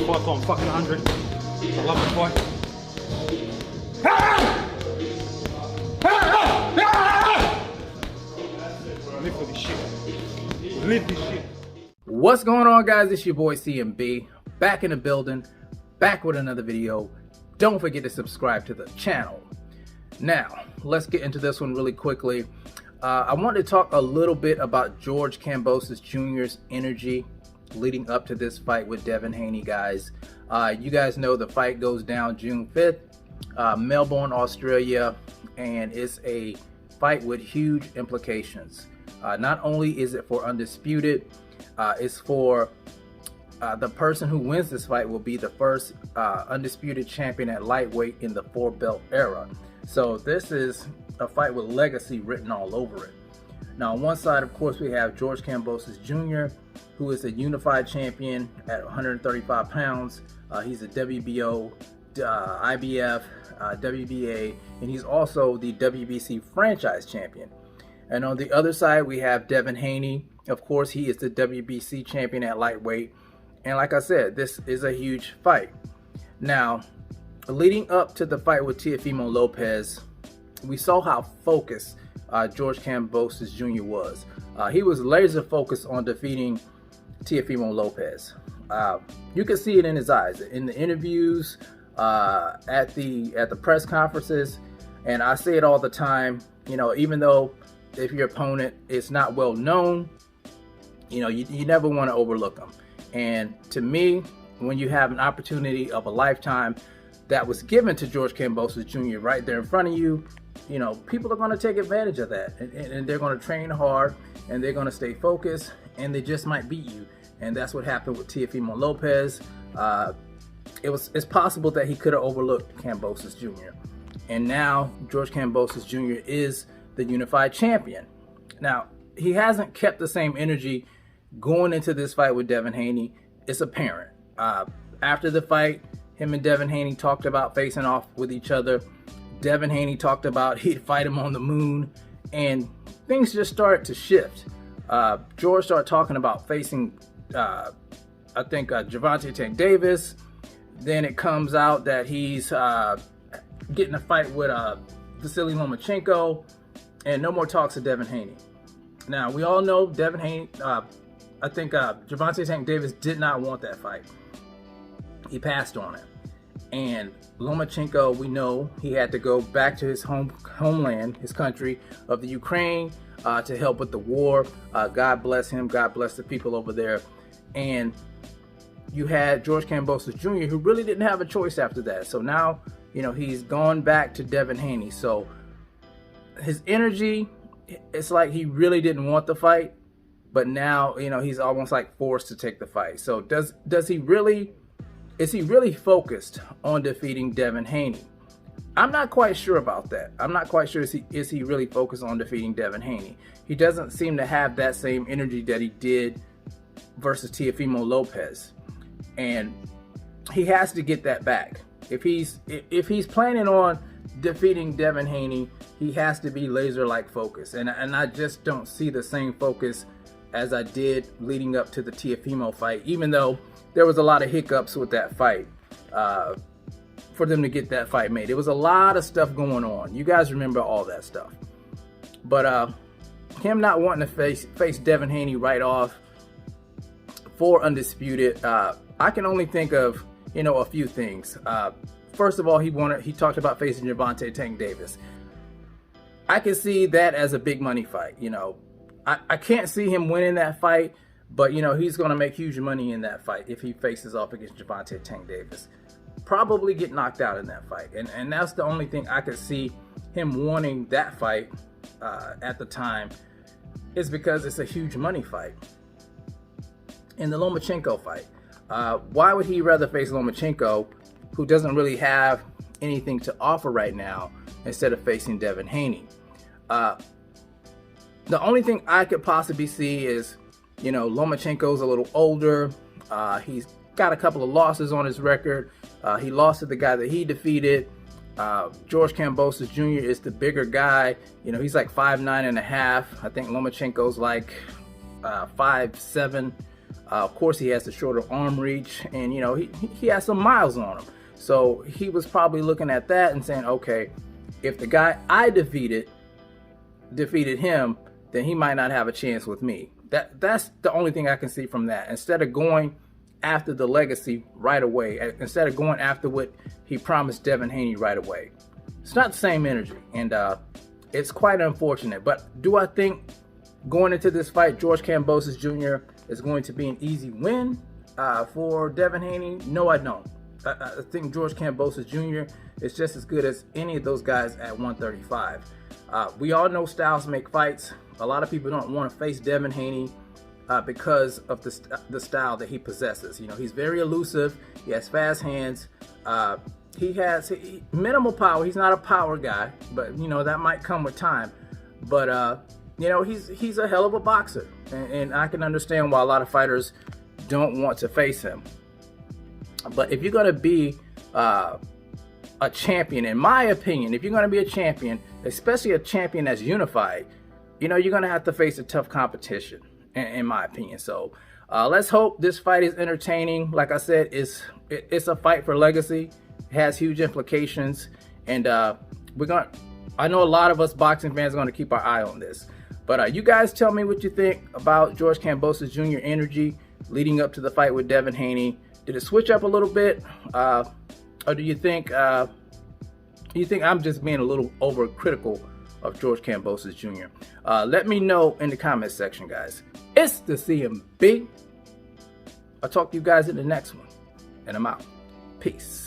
fought till I'm fucking 100. I love it, boy. Live for this shit. Live this shit. What's going on, guys? It's your boy CMB, back in the building, back with another video. Don't forget to subscribe to the channel. Now, let's get into this one really quickly. I want to talk a little bit about George Kambosos Jr.'s energy leading up to this fight with Devin Haney, guys. You guys know the fight goes down June 5th, Melbourne, Australia, and it's a fight with huge implications. Not only is it for Undisputed, it's for the person who wins this fight will be the first Undisputed champion at lightweight in the 4-belt era. So this is a fight with legacy written all over it. Now, on one side, of course, we have George Kambosos Jr., who is a unified champion at 135 pounds. He's a WBO, IBF, WBA, and he's also the WBC franchise champion. And on the other side, we have Devin Haney. Of course, he is the WBC champion at lightweight. And like I said, this is a huge fight. Now, leading up to the fight with Teofimo Lopez, we saw how focused George Kambosos Jr. was. He was laser focused on defeating Teofimo Lopez. You can see it in his eyes, in the interviews, at the press conferences, and I say it all the time. You know, even though if your opponent is not well known, you know, you never want to overlook them. And to me, when you have an opportunity of a lifetime that was given to George Kambosos Jr. right there in front of you, you know, people are going to take advantage of that, and they're going to train hard, and they're going to stay focused, and they just might beat you. And that's what happened with Teofimo Lopez. It's possible that he could have overlooked Kambosos Jr. And now George Kambosos Jr. is the unified champion. Now, he hasn't kept the same energy going into this fight with Devin Haney. It's apparent. After the fight, him and Devin Haney talked about facing off with each other. Devin Haney talked about he'd fight him on the moon, and things just started to shift. George started talking about facing, I think, Gervonta Tank Davis. Then it comes out that he's getting a fight with Vasily Lomachenko, and no more talks of Devin Haney. Now, we all know Devin Haney, I think Gervonta Tank Davis did not want that fight. He passed on it. And Lomachenko, we know he had to go back to his homeland, his country of the Ukraine, to help with the war. God bless him. God bless the people over there. And you had George Kambosos Jr., who really didn't have a choice after that. So now, you know, he's gone back to Devin Haney. So his energy, it's like he really didn't want the fight, but now, you know, he's almost like forced to take the fight. So is he really focused on defeating Devin Haney? I'm not quite sure about that. I'm not quite sure is he really focused on defeating Devin Haney. He doesn't seem to have that same energy that he did versus Teofimo Lopez, and he has to get that back. If he's planning on defeating Devin Haney, he has to be laser-like focused, and I just don't see the same focus as I did leading up to the Teofimo fight, even though there was a lot of hiccups with that fight for them to get that fight made. There was a lot of stuff going on. You guys remember all that stuff. But him not wanting to face Devin Haney right off for Undisputed, I can only think of, you know, a few things. First of all, he talked about facing Gervonta Tank Davis. I can see that as a big money fight. You know, I can't see him winning that fight, but, you know, he's going to make huge money in that fight if he faces off against Gervonta Tank Davis. Probably get knocked out in that fight. And that's the only thing I could see him wanting that fight at the time, is because it's a huge money fight. In the Lomachenko fight, why would he rather face Lomachenko, who doesn't really have anything to offer right now, instead of facing Devin Haney? The only thing I could possibly see is, you know, Lomachenko's a little older. He's got a couple of losses on his record. He lost to the guy that he defeated. George Kambosos Jr. is the bigger guy. You know, he's like 5'9.5". I think Lomachenko's like 5'7". Of course, he has the shorter arm reach, and you know, he has some miles on him. So he was probably looking at that and saying, okay, if the guy I defeated him, then he might not have a chance with me. That's the only thing I can see from that. Instead of going after the legacy right away, instead of going after what he promised Devin Haney right away, it's not the same energy, and it's quite unfortunate. But do I think going into this fight, George Kambosos Jr. is going to be an easy win for Devin Haney? No, I don't. I think George Kambosos Jr. is just as good as any of those guys at 135. We all know styles make fights. A lot of people don't want to face Devin Haney because of the style that he possesses. You know, he's very elusive. He has fast hands. He has minimal power. He's not a power guy, but you know that might come with time. But you know, he's a hell of a boxer, and I can understand why a lot of fighters don't want to face him. But if you're going to be a champion, in my opinion, if you're going to be a champion, especially a champion that's unified, you know, you're going to have to face a tough competition, in my opinion. So let's hope this fight is entertaining. Like I said, it's a fight for legacy. It has huge implications, and I know a lot of us boxing fans are going to keep our eye on this. But you guys tell me what you think about George Kambosos Jr. energy leading up to the fight with Devin Haney. Did it switch up a little bit, or do you think I'm just being a little overcritical of George Kambosos Jr.? Let me know in the comment section, guys. It's the CMB. I'll talk to you guys in the next one, and I'm out. Peace.